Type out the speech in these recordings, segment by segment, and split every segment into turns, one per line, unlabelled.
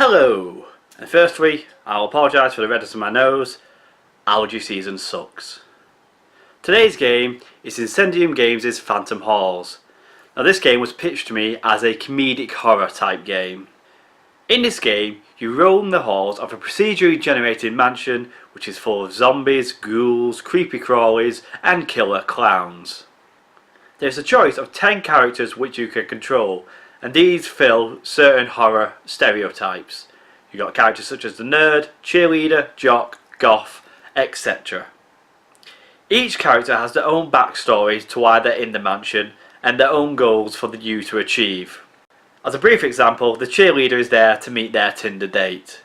Hello! And firstly, I'll apologise for the redness of my nose. Allergy season sucks. Today's game is Incendium Games' Phantom Halls. Now this game was pitched to me as a comedic horror type game. In this game, you roam the halls of a procedurally generated mansion which is full of zombies, ghouls, creepy crawlies and killer clowns. There's a choice of 10 characters which you can control, and these fill certain horror stereotypes. You've got characters such as the nerd, cheerleader, jock, goth, etc. Each character has their own backstory to why they're in the mansion and their own goals for you to achieve. As a brief example, the cheerleader is there to meet their Tinder date.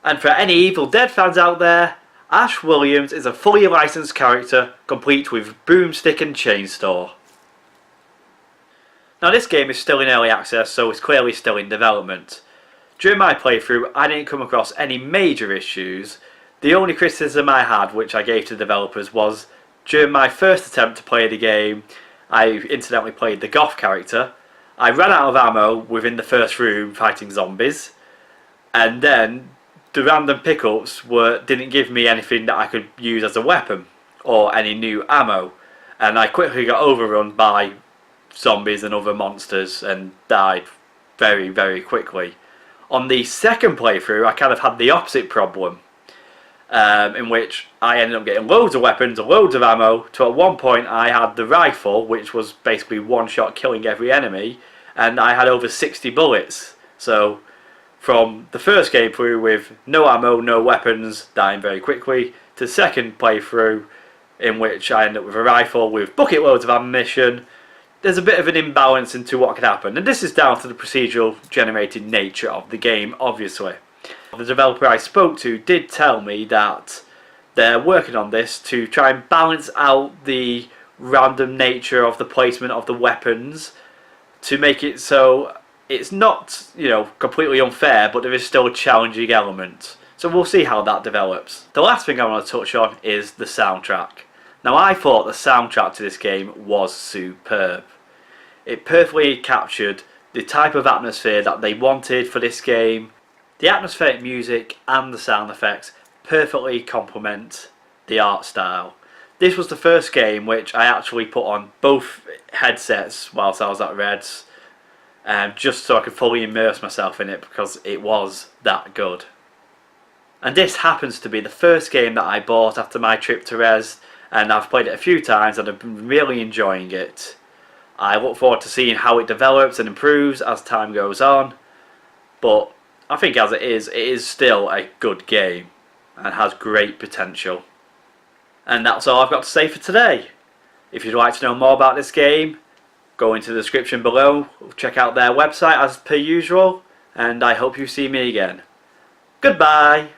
And for any Evil Dead fans out there, Ash Williams is a fully licensed character complete with broomstick and chainsaw. Now this game is still in early access, so it's clearly still in development. During my playthrough I didn't come across any major issues. The only criticism I had, which I gave to developers, was during my first attempt to play the game I incidentally played the goth character. I ran out of ammo within the first room fighting zombies, and then the random pickups didn't give me anything that I could use as a weapon or any new ammo, and I quickly got overrun by zombies and other monsters and died very quickly. On the second playthrough I kind of had the opposite problem, in which I ended up getting loads of weapons and loads of ammo, to at one point I had the rifle which was basically one shot killing every enemy, and I had over 60 bullets. So from the first game through with no ammo, no weapons, dying very quickly, to the second playthrough in which I ended up with a rifle with bucket loads of ammunition, there's a bit of an imbalance into what could happen, and this is down to the procedural generated nature of the game, obviously. The developer I spoke to did tell me that they're working on this to try and balance out the random nature of the placement of the weapons to make it so it's not, completely unfair, but there is still a challenging element. So we'll see how that develops. The last thing I want to touch on is the soundtrack. Now I thought the soundtrack to this game was superb. It perfectly captured the type of atmosphere that they wanted for this game. The atmospheric music and the sound effects perfectly complement the art style. This was the first game which I actually put on both headsets whilst I was at Reds, just so I could fully immerse myself in it because it was that good. And this happens to be the first game that I bought after my trip to Res, and I've played it a few times and I've been really enjoying it. I look forward to seeing how it develops and improves as time goes on, but I think as it is still a good game and has great potential. And that's all I've got to say for today. If you'd like to know more about this game, go into the description below, check out their website as per usual, and I hope you see me again. Goodbye!